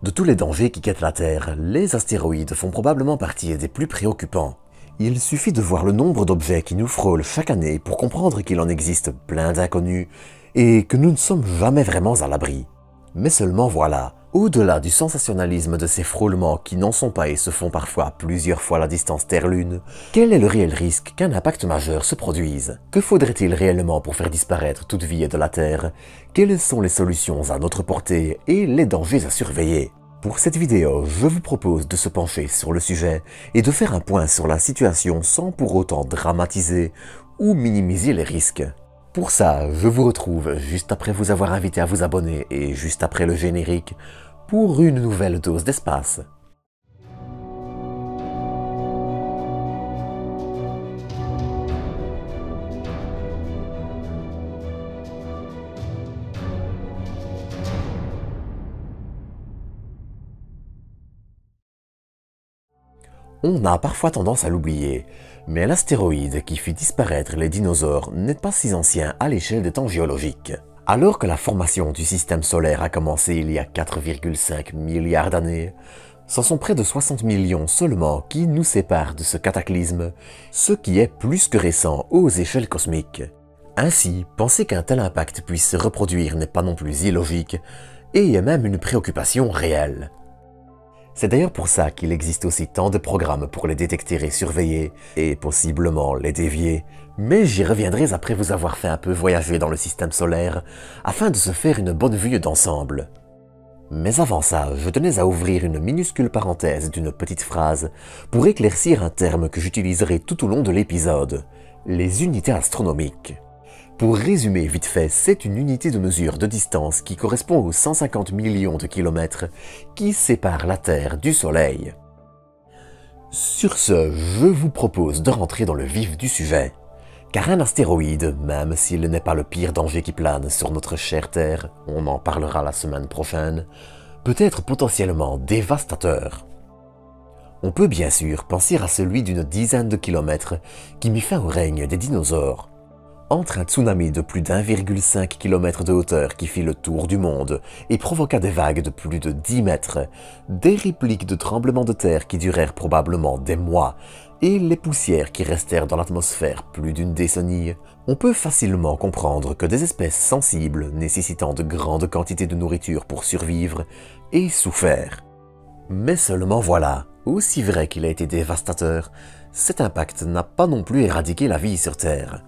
De tous les dangers qui guettent la Terre, les astéroïdes font probablement partie des plus préoccupants. Il suffit de voir le nombre d'objets qui nous frôlent chaque année pour comprendre qu'il en existe plein d'inconnus et que nous ne sommes jamais vraiment à l'abri. Mais seulement voilà, au-delà du sensationnalisme de ces frôlements qui n'en sont pas et se font parfois plusieurs fois la distance Terre-Lune, quel est le réel risque qu'un impact majeur se produise? Que faudrait-il réellement pour faire disparaître toute vie de la Terre? Quelles sont les solutions à notre portée et les dangers à surveiller? Pour cette vidéo, je vous propose de se pencher sur le sujet et de faire un point sur la situation sans pour autant dramatiser ou minimiser les risques. Pour ça, je vous retrouve juste après vous avoir invité à vous abonner et juste après le générique pour une nouvelle dose d'espace. On a parfois tendance à l'oublier, mais l'astéroïde qui fit disparaître les dinosaures n'est pas si ancien à l'échelle des temps géologiques. Alors que la formation du système solaire a commencé il y a 4,5 milliards d'années, ce sont près de 60 millions seulement qui nous séparent de ce cataclysme, ce qui est plus que récent aux échelles cosmiques. Ainsi, penser qu'un tel impact puisse se reproduire n'est pas non plus illogique, et est même une préoccupation réelle. C'est d'ailleurs pour ça qu'il existe aussi tant de programmes pour les détecter et surveiller, et possiblement les dévier, mais j'y reviendrai après vous avoir fait un peu voyager dans le système solaire, afin de se faire une bonne vue d'ensemble. Mais avant ça, je tenais à ouvrir une minuscule parenthèse d'une petite phrase, pour éclaircir un terme que j'utiliserai tout au long de l'épisode, les unités astronomiques. Pour résumer vite fait, c'est une unité de mesure de distance qui correspond aux 150 millions de kilomètres qui séparent la Terre du Soleil. Sur ce, je vous propose de rentrer dans le vif du sujet. Car un astéroïde, même s'il n'est pas le pire danger qui plane sur notre chère Terre, on en parlera la semaine prochaine, peut être potentiellement dévastateur. On peut bien sûr penser à celui d'une dizaine de kilomètres qui mit fin au règne des dinosaures. Entre un tsunami de plus d'1,5 km de hauteur qui fit le tour du monde et provoqua des vagues de plus de 10 mètres, des répliques de tremblements de terre qui durèrent probablement des mois et les poussières qui restèrent dans l'atmosphère plus d'une décennie, on peut facilement comprendre que des espèces sensibles nécessitant de grandes quantités de nourriture pour survivre aient souffert. Mais seulement voilà, aussi vrai qu'il a été dévastateur, cet impact n'a pas non plus éradiqué la vie sur Terre.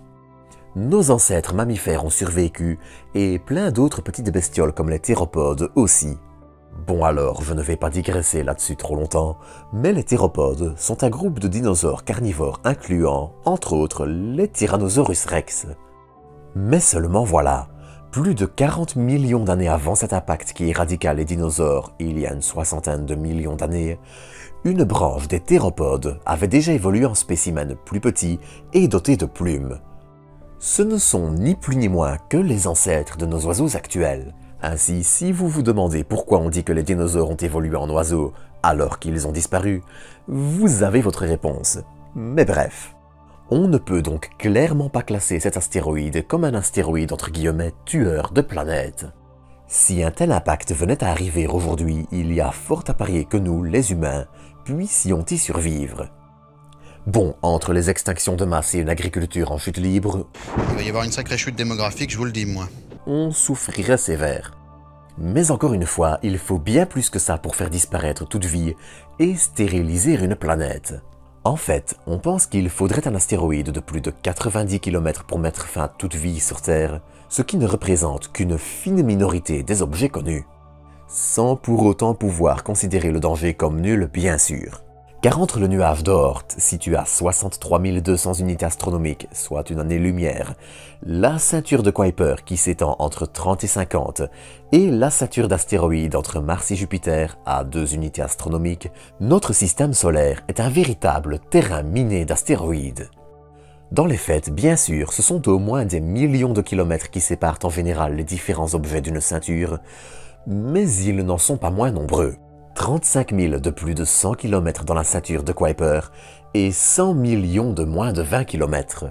Nos ancêtres mammifères ont survécu, et plein d'autres petites bestioles comme les théropodes aussi. Bon alors, je ne vais pas digresser là-dessus trop longtemps, mais les théropodes sont un groupe de dinosaures carnivores incluant, entre autres, les Tyrannosaurus rex. Mais seulement voilà, plus de 40 millions d'années avant cet impact qui éradiqua les dinosaures il y a une soixantaine de millions d'années, une branche des théropodes avait déjà évolué en spécimen plus petit et doté de plumes. Ce ne sont ni plus ni moins que les ancêtres de nos oiseaux actuels. Ainsi, si vous vous demandez pourquoi on dit que les dinosaures ont évolué en oiseaux alors qu'ils ont disparu, vous avez votre réponse. Mais bref. On ne peut donc clairement pas classer cet astéroïde comme un astéroïde entre guillemets tueur de planètes. Si un tel impact venait à arriver aujourd'hui, il y a fort à parier que nous, les humains, puissions y survivre. Bon, entre les extinctions de masse et une agriculture en chute libre, il va y avoir une sacrée chute démographique, je vous le dis, moi. On souffrirait sévère. Mais encore une fois, il faut bien plus que ça pour faire disparaître toute vie et stériliser une planète. En fait, on pense qu'il faudrait un astéroïde de plus de 90 km pour mettre fin à toute vie sur Terre, ce qui ne représente qu'une fine minorité des objets connus. Sans pour autant pouvoir considérer le danger comme nul, bien sûr. Car entre le nuage d'Oort, situé à 63 200 unités astronomiques, soit une année-lumière, la ceinture de Kuiper qui s'étend entre 30 et 50, et la ceinture d'astéroïdes entre Mars et Jupiter à 2 unités astronomiques, notre système solaire est un véritable terrain miné d'astéroïdes. Dans les faits, bien sûr, ce sont au moins des millions de kilomètres qui séparent en général les différents objets d'une ceinture, mais ils n'en sont pas moins nombreux. 35 000 de plus de 100 km dans la ceinture de Kuiper et 100 millions de moins de 20 km.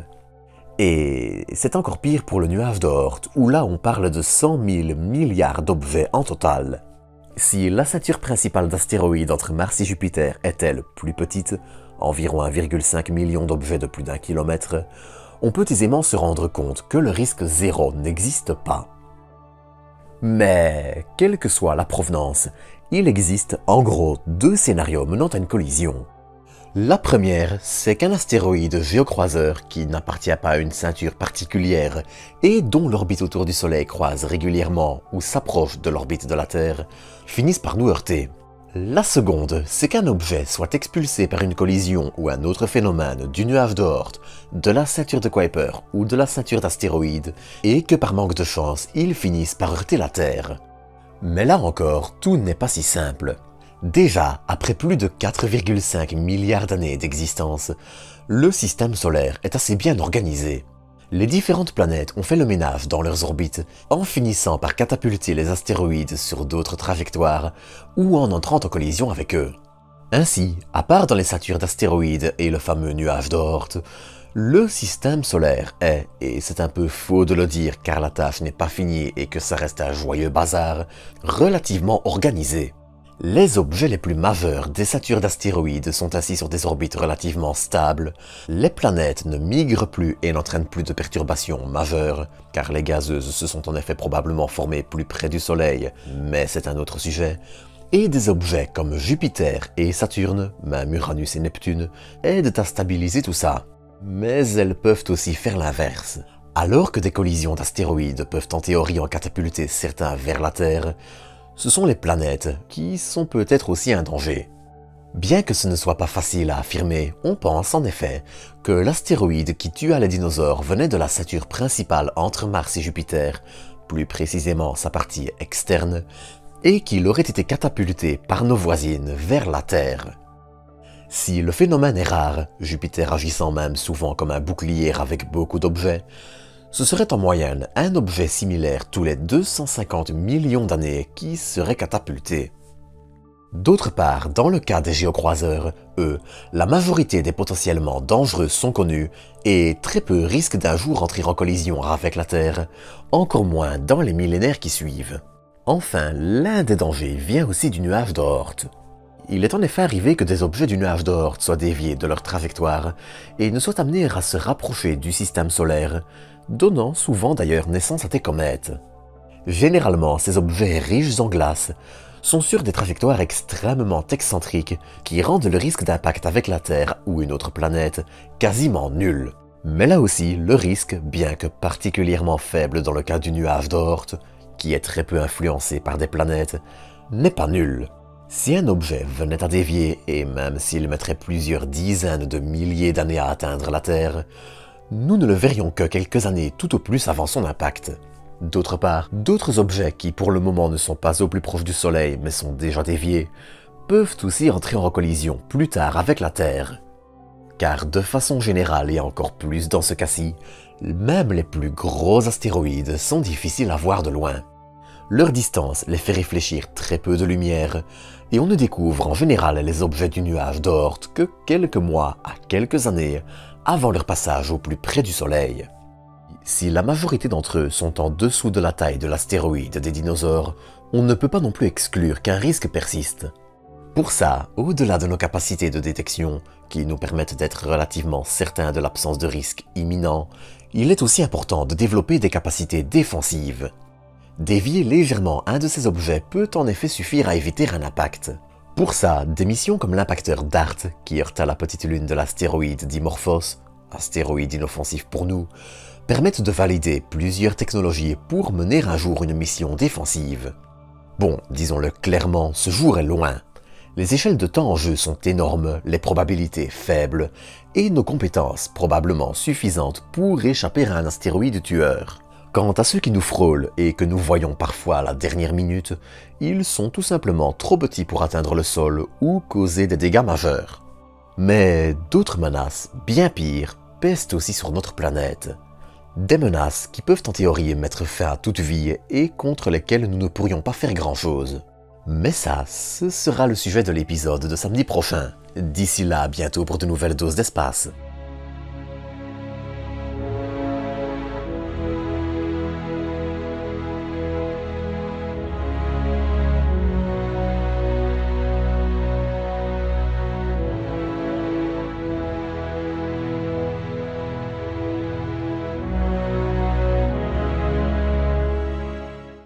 Et c'est encore pire pour le nuage d'Oort, où là on parle de 100 000 milliards d'objets en total. Si la ceinture principale d'astéroïdes entre Mars et Jupiter est elle plus petite, environ 1,5 million d'objets de plus d'1 kilomètre, on peut aisément se rendre compte que le risque zéro n'existe pas. Mais, quelle que soit la provenance, il existe en gros 2 scénarios menant à une collision. La première, c'est qu'un astéroïde géocroiseur qui n'appartient pas à une ceinture particulière et dont l'orbite autour du Soleil croise régulièrement ou s'approche de l'orbite de la Terre, finisse par nous heurter. La seconde, c'est qu'un objet soit expulsé par une collision ou un autre phénomène du nuage d'Oort, de la ceinture de Kuiper ou de la ceinture d'astéroïdes, et que par manque de chance, il finisse par heurter la Terre. Mais là encore, tout n'est pas si simple. Déjà, après plus de 4,5 milliards d'années d'existence, le système solaire est assez bien organisé. Les différentes planètes ont fait le ménage dans leurs orbites en finissant par catapulter les astéroïdes sur d'autres trajectoires ou en entrant en collision avec eux. Ainsi, à part dans les ceintures d'astéroïdes et le fameux nuage d'Oort, le système solaire est, et c'est un peu faux de le dire car la tâche n'est pas finie et que ça reste un joyeux bazar, relativement organisé. Les objets les plus majeurs des ceintures d'astéroïdes sont ainsi sur des orbites relativement stables, les planètes ne migrent plus et n'entraînent plus de perturbations majeures, car les gazeuses se sont en effet probablement formées plus près du Soleil, mais c'est un autre sujet, et des objets comme Jupiter et Saturne, même Uranus et Neptune, aident à stabiliser tout ça. Mais elles peuvent aussi faire l'inverse. Alors que des collisions d'astéroïdes peuvent en théorie en catapulter certains vers la Terre, ce sont les planètes qui sont peut-être aussi un danger. Bien que ce ne soit pas facile à affirmer, on pense en effet que l'astéroïde qui tua les dinosaures venait de la ceinture principale entre Mars et Jupiter, plus précisément sa partie externe, et qu'il aurait été catapulté par nos voisines vers la Terre. Si le phénomène est rare, Jupiter agissant même souvent comme un bouclier avec beaucoup d'objets, ce serait en moyenne un objet similaire tous les 250 millions d'années qui serait catapulté. D'autre part, dans le cas des géocroiseurs, eux, la majorité des potentiellement dangereux sont connus et très peu risquent d'un jour entrer en collision avec la Terre, encore moins dans les millénaires qui suivent. Enfin, l'un des dangers vient aussi du nuage d'Oort. Il est en effet arrivé que des objets du nuage d'Oort soient déviés de leur trajectoire et ne soient amenés à se rapprocher du système solaire, donnant souvent d'ailleurs naissance à des comètes. Généralement, ces objets riches en glace sont sur des trajectoires extrêmement excentriques qui rendent le risque d'impact avec la Terre ou une autre planète quasiment nul. Mais là aussi, le risque, bien que particulièrement faible dans le cas du nuage d'Oort, qui est très peu influencé par des planètes, n'est pas nul. Si un objet venait à dévier, et même s'il mettrait plusieurs dizaines de milliers d'années à atteindre la Terre, nous ne le verrions que quelques années tout au plus avant son impact. D'autre part, d'autres objets qui pour le moment ne sont pas au plus proche du Soleil mais sont déjà déviés, peuvent aussi entrer en collision plus tard avec la Terre. Car de façon générale et encore plus dans ce cas-ci, même les plus gros astéroïdes sont difficiles à voir de loin. Leur distance les fait réfléchir très peu de lumière, et on ne découvre en général les objets du nuage d'Oort que quelques mois à quelques années avant leur passage au plus près du Soleil. Si la majorité d'entre eux sont en dessous de la taille de l'astéroïde des dinosaures, on ne peut pas non plus exclure qu'un risque persiste. Pour ça, au-delà de nos capacités de détection, qui nous permettent d'être relativement certains de l'absence de risque imminent, il est aussi important de développer des capacités défensives. Dévier légèrement un de ces objets peut en effet suffire à éviter un impact. Pour ça, des missions comme l'impacteur DART, qui heurta la petite lune de l'astéroïde Dimorphos, astéroïde inoffensif pour nous, permettent de valider plusieurs technologies pour mener un jour une mission défensive. Bon, disons-le clairement, ce jour est loin. Les échelles de temps en jeu sont énormes, les probabilités faibles, et nos compétences probablement suffisantes pour échapper à un astéroïde tueur. Quant à ceux qui nous frôlent et que nous voyons parfois à la dernière minute, ils sont tout simplement trop petits pour atteindre le sol ou causer des dégâts majeurs. Mais d'autres menaces, bien pires, pèsent aussi sur notre planète. Des menaces qui peuvent en théorie mettre fin à toute vie et contre lesquelles nous ne pourrions pas faire grand-chose. Mais ça, ce sera le sujet de l'épisode de samedi prochain. D'ici là, à bientôt pour de nouvelles doses d'espace.